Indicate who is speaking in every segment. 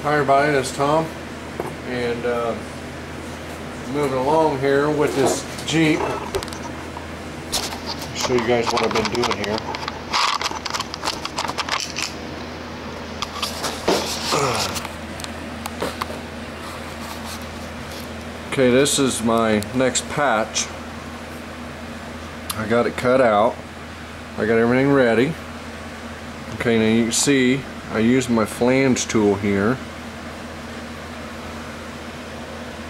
Speaker 1: Hi everybody, it's Tom, and moving along here with this Jeep. I'll show you guys what I've been doing here. Okay, this is my next patch. I got it cut out. I got everything ready. Okay, now you can see I used my flange tool here.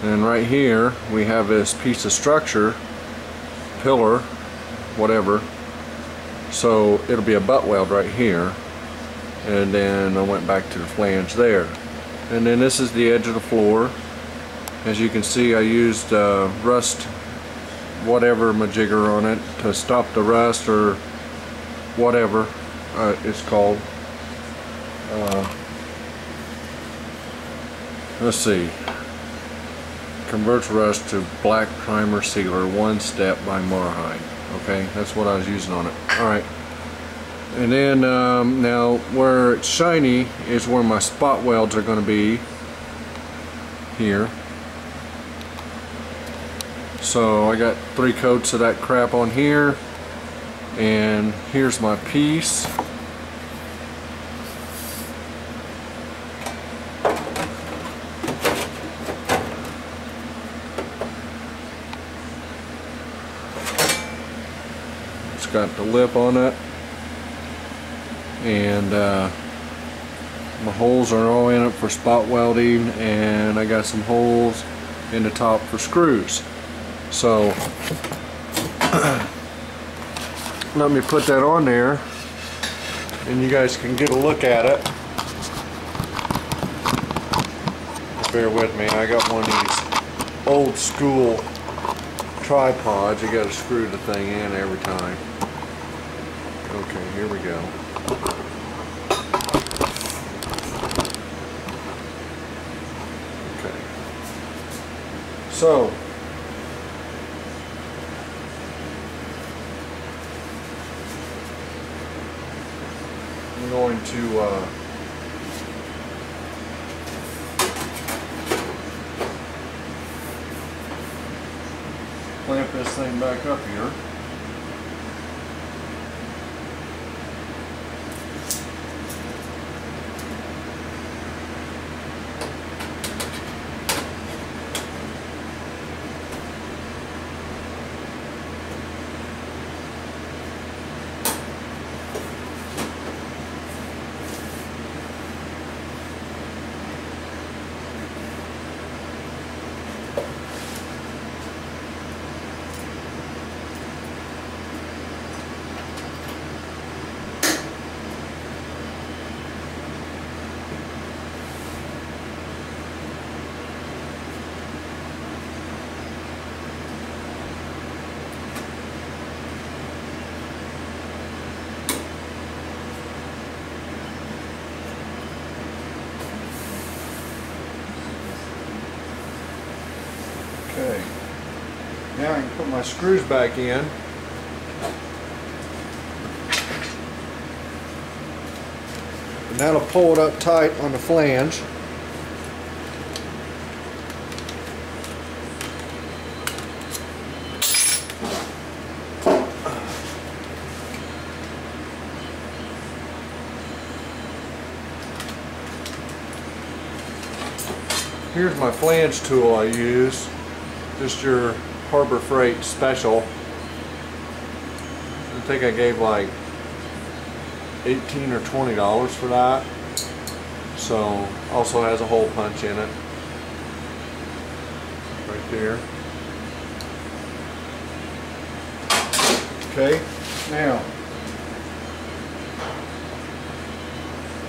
Speaker 1: And right here we have this piece of structure, pillar, whatever. So it'll be a butt weld right here. And then I went back to the flange there. And then this is the edge of the floor. As you can see, I used rust whatever majigger on it to stop the rust or whatever it's called. Let's see. Converts rust to black primer sealer, One Step by Marhide. Okay, that's what I was using on it. Alright. And then now where it's shiny is where my spot welds are going to be here. So I got 3 coats of that crap on here, and here's my piece. It's got the lip on it, and my holes are all in it for spot welding, and I got some holes in the top for screws. So let me put that on there and you guys can get a look at it. Bear with me, I got one of these old school tripods. You got to screw the thing in every time. Okay, here we go. Okay, so I'm going to clamp this thing back up here. Okay, now I can put my screws back in. And that'll pull it up tight on the flange. Here's my flange tool I use. Just your Harbor Freight special. I think I gave like $18 or $20 for that. So also has a hole punch in it right there. Okay, now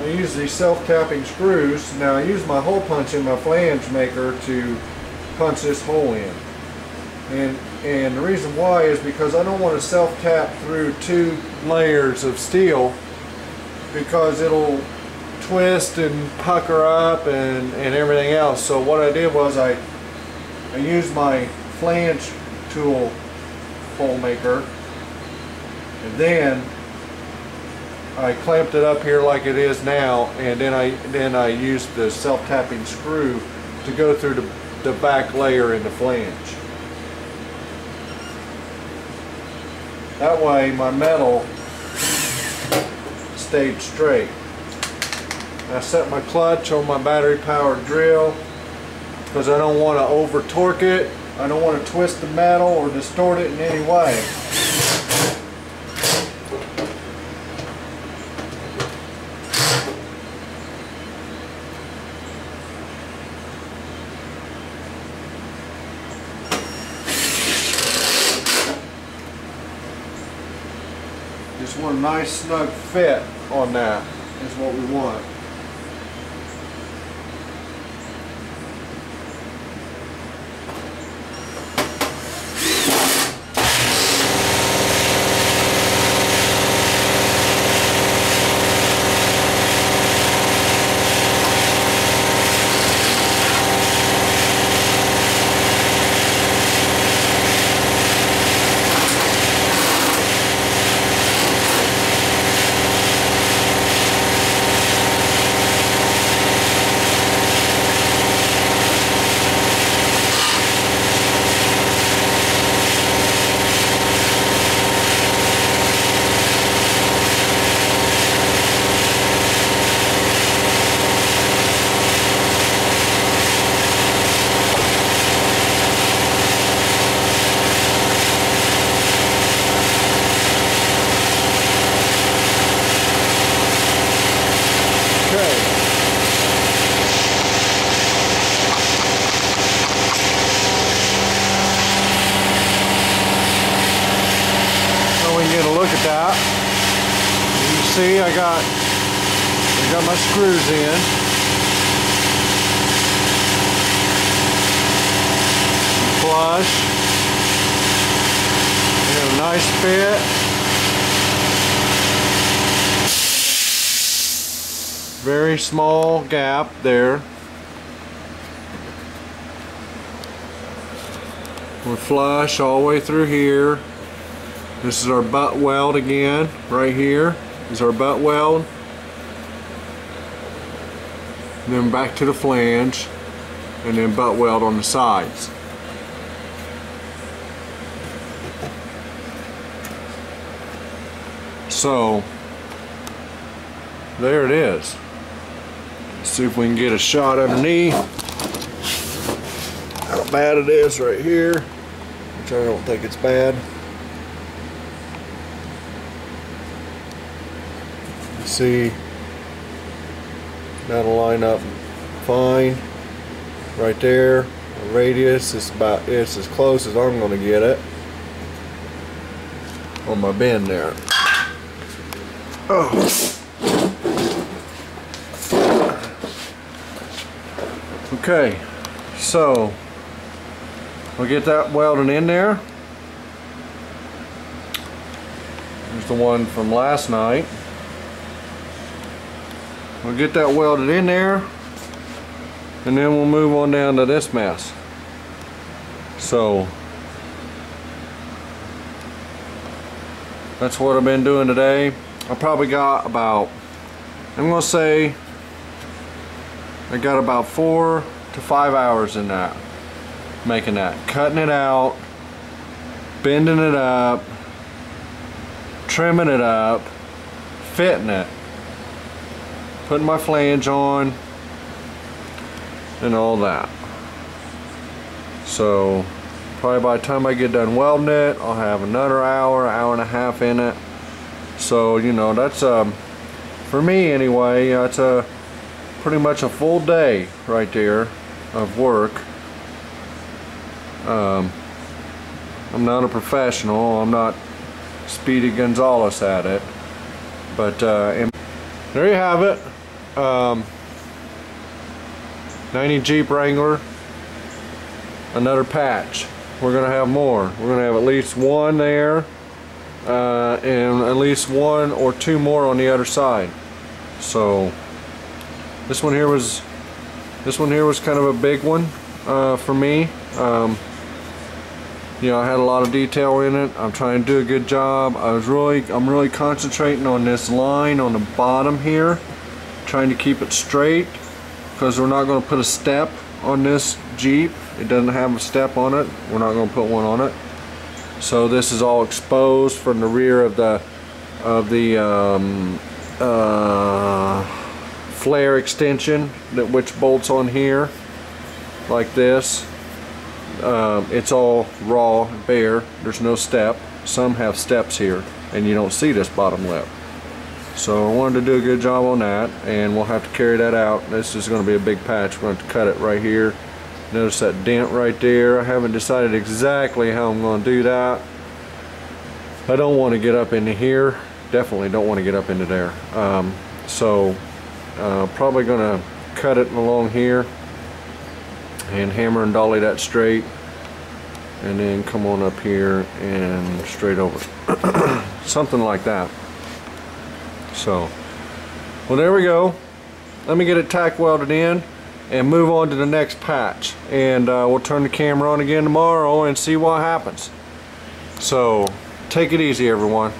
Speaker 1: I use these self-tapping screws. Now I use my hole punch in my flange maker to punch this hole in. And the reason why is because I don't want to self-tap through 2 layers of steel, because it'll twist and pucker up and everything else. So what I did was I used my flange tool hole maker, and then I clamped it up here like it is now, and then I used the self-tapping screw to go through the back layer in the flange. That way my metal stayed straight. I set my clutch on my battery powered drill because I don't want to over torque it. I don't want to twist the metal or distort it in any way. Just want a nice snug fit on that is what we want. See, I got my screws in. Flush. We got a nice fit. Very small gap there. We're flush all the way through here. This is our butt weld again, right here. Is our butt weld, and then back to the flange, and then butt weld on the sides. So there it is. Let's see if we can get a shot underneath how bad it is right here, which I don't think it's bad. See, that'll line up fine right there. The radius is it's as close as I'm going to get it on my bend there. Oh. Okay, so we'll get that welded in there. Here's the one from last night. We'll get that welded in there, and then we'll move on down to this mess. So that's what I've been doing today. I probably got about, I'm gonna say I got about 4 to 5 hours in that, making that, cutting it out, bending it up, trimming it up, fitting it, putting my flange on, and all that. So probably by the time I get done welding it, I'll have another hour, hour and a half in it. So you know, that's for me anyway, that's a pretty much a full day right there of work. I'm not a professional, I'm not Speedy Gonzalez at it, but there you have it. 90 Jeep Wrangler, another patch. We're gonna have more. We're gonna have at least one there, and at least 1 or 2 more on the other side. So this one here was kind of a big one for me. You know, I had a lot of detail in it. I'm trying to do a good job. I'm really concentrating on this line on the bottom here, trying to keep it straight, because we're not going to put a step on this Jeep. It doesn't have a step on it. We're not going to put one on it. So this is all exposed from the rear of the flare extension, which bolts on here like this. It's all raw, bare. There's no step. Some have steps here, and you don't see this bottom lip. So I wanted to do a good job on that, and we'll have to carry that out. This is going to be a big patch. We're going to have to cut it right here. Notice that dent right there. I haven't decided exactly how I'm going to do that. I don't want to get up into here. Definitely don't want to get up into there. Probably going to cut it along here and hammer and dolly that straight, and then come on up here and straight over. Something like that. So, well, there we go. Let me get it tack welded in and move on to the next patch, and we'll turn the camera on again tomorrow and see what happens. So take it easy, everyone.